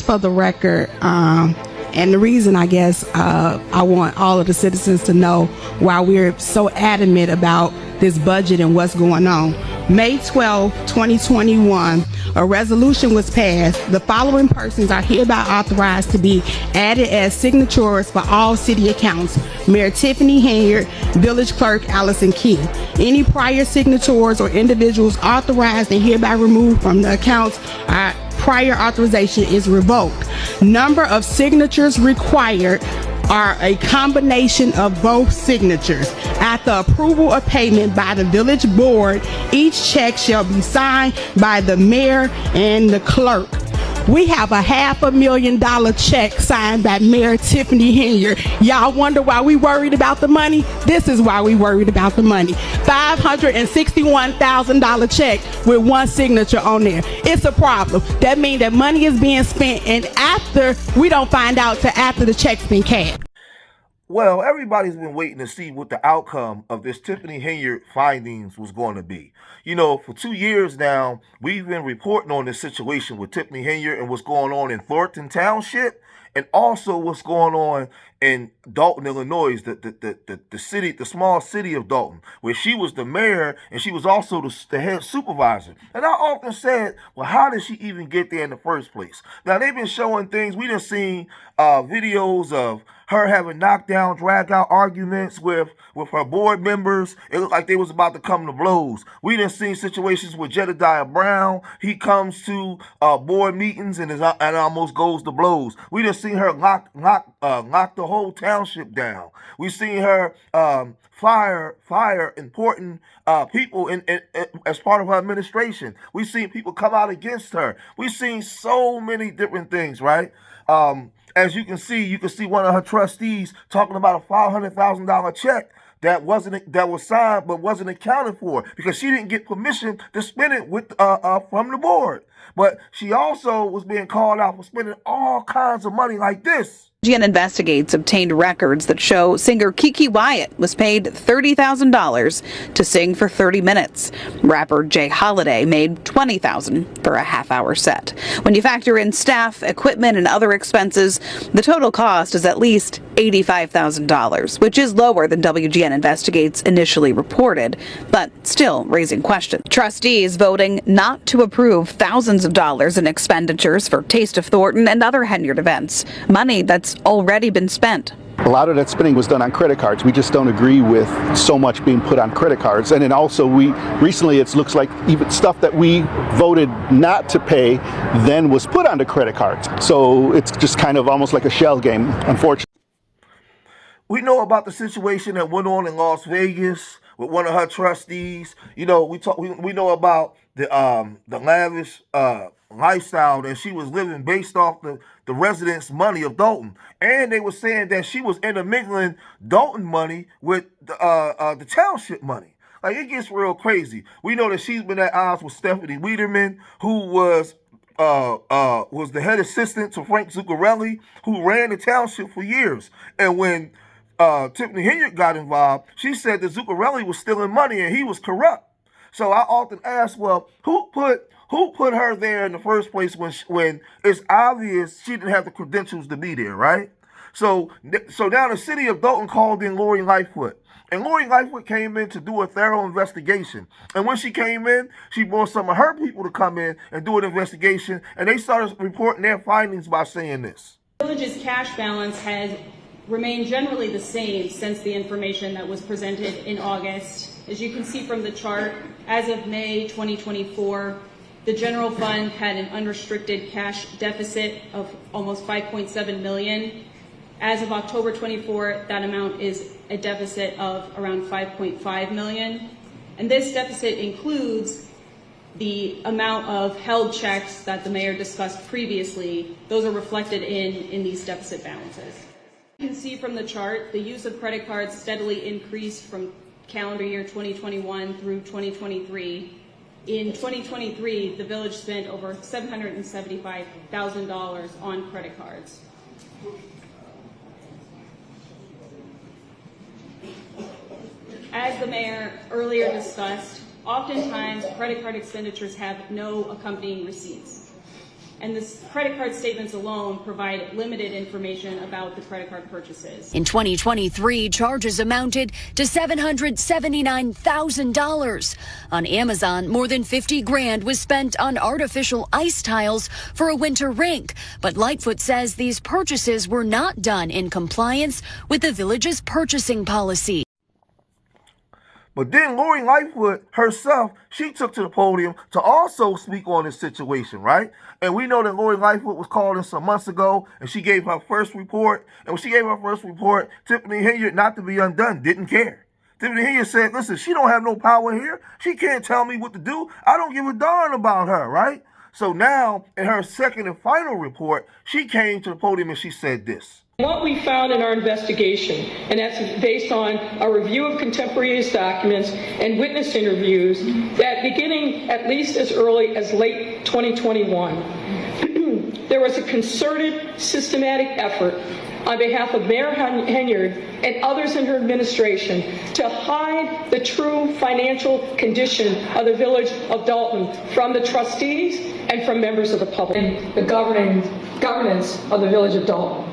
for the record, and the reason I guess I want all of the citizens to know why we're so adamant about this budget and what's going on. May 12, 2021, a resolution was passed. The following persons are hereby authorized to be added as signatories for all city accounts: Mayor Tiffany Henyard, Village Clerk Allison Key. Any prior signatories or individuals authorized and hereby removed from the accounts, prior authorization is revoked. Number of signatures required are a combination of both signatures. After approval of payment by the village board, each check shall be signed by the mayor and the clerk. We have a $500,000 check signed by Mayor Tiffany Henyard. Y'all wonder why we worried about the money? This is why we worried about the money. $561,000 check with one signature on there. It's a problem. That means that money is being spent, and after, we don't find out till after the check's been cashed. Well, everybody's been waiting to see what the outcome of this Tiffany Henyard findings was going to be. You know, for 2 years now, we've been reporting on this situation with Tiffany Henyard and what's going on in Thornton Township, and also what's going on in Dalton, Illinois, the city, the small city of Dalton, where she was the mayor and she was also the head supervisor. And I often said, well, how did she even get there in the first place? Now, they've been showing things. We done seen videos of her having knockdown, drag-out arguments with her board members. It looked like they was about to come to blows. We done seen situations with Jedediah Brown. He comes to board meetings and almost goes to blows. We done seen her lock the whole township down. We seen her fire important people as part of her administration. We seen people come out against her. We seen so many different things, right? As you can see one of her trustees talking about a $500,000 check that was signed but wasn't accounted for because she didn't get permission to spend it from the board. But she also was being called out for spending all kinds of money like this. GN Investigates obtained records that show singer Kiki Wyatt was paid $30,000 to sing for 30 minutes. Rapper Jay Holiday made $20,000 for a half-hour set. When you factor in staff, equipment, and other expenses, the total cost is at least $85,000, which is lower than WGN Investigates initially reported, but still raising questions. Trustees voting not to approve thousands of dollars in expenditures for Taste of Thornton and other Henyard events, money that's already been spent. A lot of that spending was done on credit cards. We just don't agree with so much being put on credit cards. And then also recently it looks like even stuff that we voted not to pay then was put onto credit cards. So it's just kind of almost like a shell game, unfortunately. We know about the situation that went on in Las Vegas with one of her trustees. You know, we know about the lavish lifestyle that she was living based off the residents' money of Dalton. And they were saying that she was intermingling Dalton money with the township money. Like, it gets real crazy. We know that she's been at odds with Stephanie Weiderman, who was the head assistant to Frank Zuccarelli, who ran the township for years. And when Tiffany Henyard got involved, she said that Zuccarelli was stealing money and he was corrupt. So I often ask, well, who put her there in the first place when it's obvious she didn't have the credentials to be there, right? So now the city of Dalton called in Lori Lightfoot. And Lori Lightfoot came in to do a thorough investigation. And when she came in, she brought some of her people to come in and do an investigation. And they started reporting their findings by saying this. The village's cash balance has remained generally the same since the information that was presented in August. As you can see from the chart, as of May 2024, the general fund had an unrestricted cash deficit of almost $5.7 million. As of October 24, that amount is a deficit of around $5.5 million. And this deficit includes the amount of held checks that the mayor discussed previously. Those are reflected in these deficit balances. You can see from the chart, the use of credit cards steadily increased from calendar year 2021 through 2023. In 2023, the village spent over $775,000 on credit cards. As the mayor earlier discussed, oftentimes credit card expenditures have no accompanying receipts. and the credit card statements alone provide limited information about the credit card purchases. In 2023, charges amounted to $779,000. On Amazon, more than $50,000 was spent on artificial ice tiles for a winter rink. But Lightfoot says these purchases were not done in compliance with the village's purchasing policy. But then Lori Lightfoot herself, she took to the podium to also speak on this situation, right? And we know that Lori Lightfoot was called in some months ago, and she gave her first report. And when she gave her first report, Tiffany Henyard, not to be undone, didn't care. Tiffany Henyard said, listen, she don't have no power here. She can't tell me what to do. I don't give a darn about her, right? So now, in her second and final report, she came to the podium and she said this. What we found in our investigation, and that's based on a review of contemporaneous documents and witness interviews, that beginning at least as early as late 2021, there was a concerted, systematic effort on behalf of Mayor Henyard and others in her administration to hide the true financial condition of the village of Dalton from the trustees and from members of the public and the governance of the village of Dalton.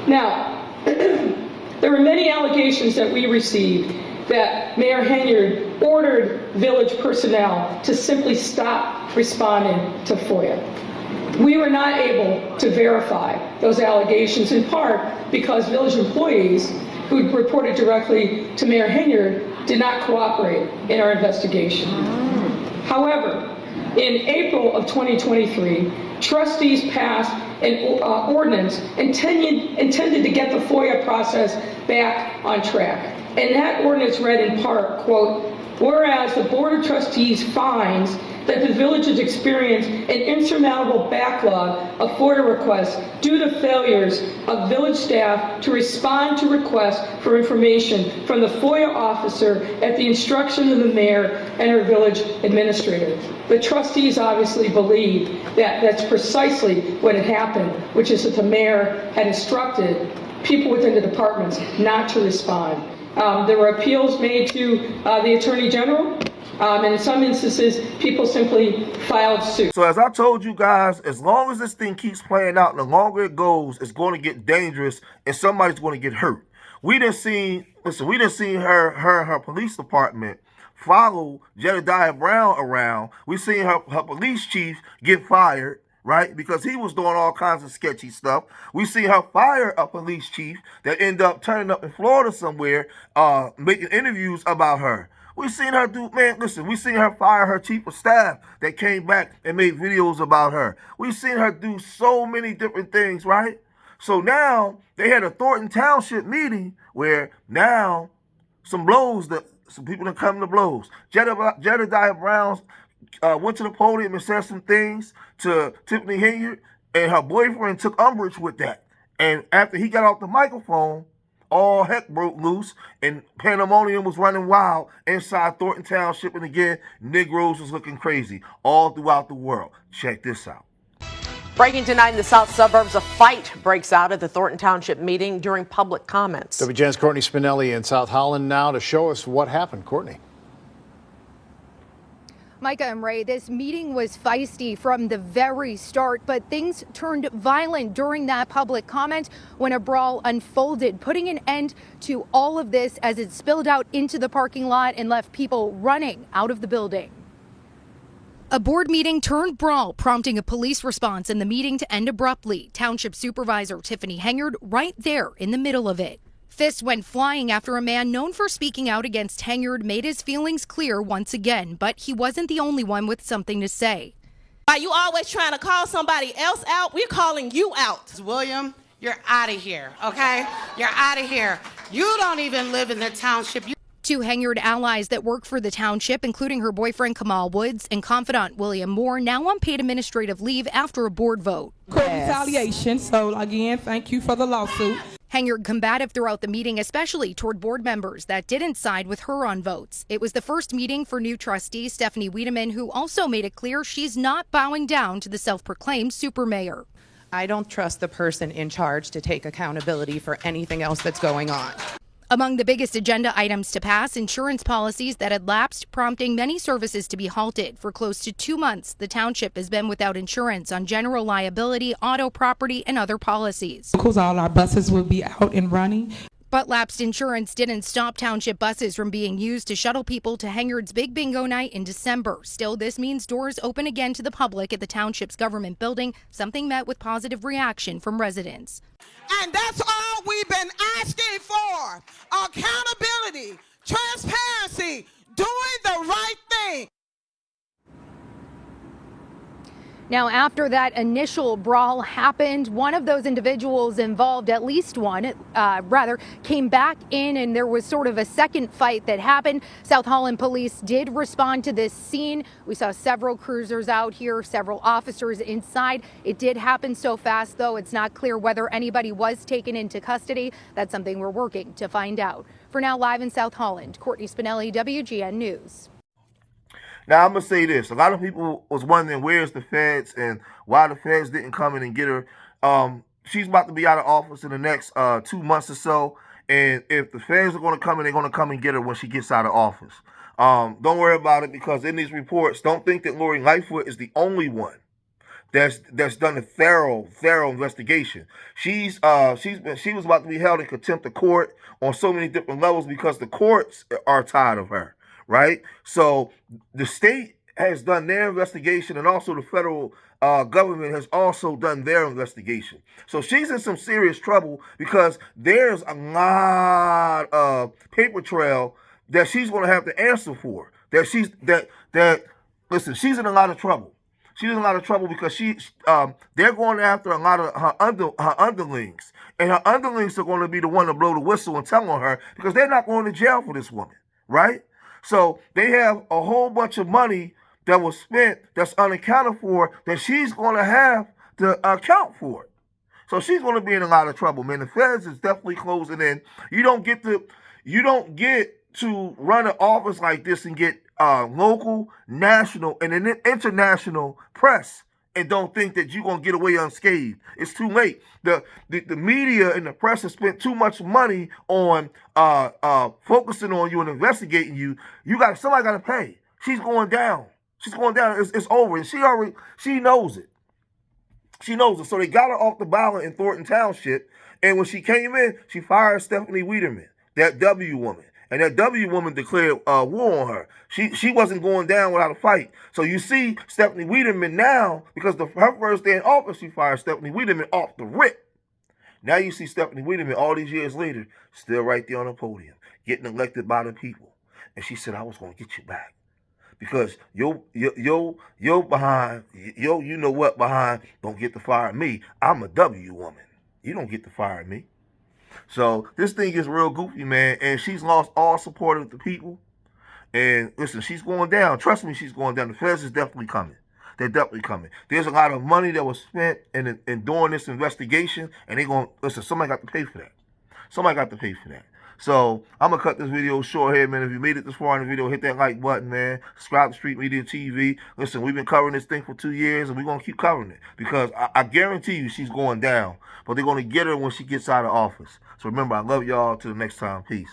Now, there were many allegations that we received that Mayor Henyard ordered village personnel to simply stop responding to FOIA. We were not able to verify those allegations, in part because village employees who reported directly to Mayor Henyard did not cooperate in our investigation. However, in April of 2023, trustees passed an ordinance intended to get the FOIA process back on track. And that ordinance read in part, quote, whereas the Board of Trustees finds that the village has experienced an insurmountable backlog of FOIA requests due to failures of village staff to respond to requests for information from the FOIA officer at the instruction of the mayor and her village administrator. The trustees obviously believe that that's precisely what had happened, which is that the mayor had instructed people within the departments not to respond. There were appeals made to the Attorney General. And in some instances, people simply filed suit. So as I told you guys, as long as this thing keeps playing out and the longer it goes, it's going to get dangerous and somebody's going to get hurt. We done seen her police department follow Jedediah Brown around. We seen her police chief get fired, right? Because he was doing all kinds of sketchy stuff. We see her fire a police chief that ended up turning up in Florida somewhere, making interviews about her. We seen her do, man, listen, we seen her fire her chief of staff that came back and made videos about her. We seen her do so many different things, right? So now they had a Thornton Township meeting where now some people that come to blows. Jedediah Brown went to the podium and said some things to Tiffany Henyard, and her boyfriend took umbrage with that. And after he got off the microphone, all heck broke loose, and pandemonium was running wild inside Thornton Township. And again, Negroes was looking crazy all throughout the world. Check this out. Breaking tonight in the south suburbs, a fight breaks out at the Thornton Township meeting during public comments. WGN's Courtney Spinelli in South Holland now to show us what happened. Courtney. Micah and Ray, this meeting was feisty from the very start, but things turned violent during that public comment when a brawl unfolded, putting an end to all of this as it spilled out into the parking lot and left people running out of the building. A board meeting turned brawl, prompting a police response and the meeting to end abruptly. Township Supervisor Tiffany Henyard right there in the middle of it. Fists went flying after a man known for speaking out against Henyard made his feelings clear once again, but he wasn't the only one with something to say. Why you always trying to call somebody else out? We're calling you out. William, you're out of here, okay? You're out of here. You don't even live in the township. Two Henyard allies that work for the township, including her boyfriend Kamal Woods and confidant William Moore, now on paid administrative leave after a board vote. Court retaliation, so again, thank you for the lawsuit. Henyard combative throughout the meeting, especially toward board members that didn't side with her on votes. It was the first meeting for new trustee Stephanie Wiedemann, who also made it clear she's not bowing down to the self-proclaimed super mayor. I don't trust the person in charge to take accountability for anything else that's going on. Among the biggest agenda items to pass, insurance policies that had lapsed, prompting many services to be halted. For close to 2 months, the township has been without insurance on general liability, auto, property, and other policies. Because all our buses will be out and running. But lapsed insurance didn't stop township buses from being used to shuttle people to Henyard's Big Bingo Night in December. Still, this means doors open again to the public at the township's government building, something met with positive reaction from residents. And that's all we've been asking for. Accountability, transparency, doing the right thing. Now, after that initial brawl happened, one of those individuals involved, at least one, came back in, and there was sort of a second fight that happened. South Holland police did respond to this scene. We saw several cruisers out here, several officers inside. It did happen so fast, though. It's not clear whether anybody was taken into custody. That's something we're working to find out. For now, live in South Holland, Courtney Spinelli, WGN News. Now, I'm going to say this. A lot of people was wondering where's the feds and why the feds didn't come in and get her. She's about to be out of office in the next 2 months or so. And if the feds are going to come in, they're going to come and get her when she gets out of office. Don't worry about it, because in these reports, don't think that Lori Lightfoot is the only one that's done a thorough investigation. She was about to be held in contempt of court on so many different levels because the courts are tired of her. Right? So the state has done their investigation, and also the federal government has also done their investigation. So she's in some serious trouble because there's a lot of paper trail that she's going to have to answer for. Listen, she's in a lot of trouble. She's in a lot of trouble because they're going after a lot of her underlings, and her underlings are going to be the one to blow the whistle and tell on her because they're not going to jail for this woman, right? So they have a whole bunch of money that was spent that's unaccounted for that she's going to have to account for it. So she's going to be in a lot of trouble, man. The feds is definitely closing in. You don't get to run an office like this and get local, national, and international press and don't think that you're going to get away unscathed. It's too late. The media and the press have spent too much money on focusing on you and investigating you. Somebody got to pay. She's going down. She's going down. It's over. And she knows it. She knows it. So they got her off the ballot in Thornton Township. And when she came in, she fired Stephanie Weiderman, that W woman. And that W woman declared war on her. She wasn't going down without a fight. So you see Stephanie Weiderman now, because her first day in office, she fired Stephanie Weiderman off the rip. Now you see Stephanie Weiderman all these years later, still right there on the podium, getting elected by the people. And she said, I was going to get you back. Because yo behind, you know what behind, don't get to fire me. I'm a W woman. You don't get to fire me. So this thing is real goofy, man, and she's lost all support of the people. And listen, she's going down. Trust me, she's going down. The feds is definitely coming. They're definitely coming. There's a lot of money that was spent in doing this investigation, and they're going to, listen, somebody got to pay for that. Somebody got to pay for that. So I'm going to cut this video short here, man. If you made it this far in the video, hit that like button, man. Subscribe to Street Media TV. Listen, we've been covering this thing for 2 years, and we're going to keep covering it. Because I guarantee you she's going down. But they're going to get her when she gets out of office. So remember, I love y'all. Till the next time. Peace.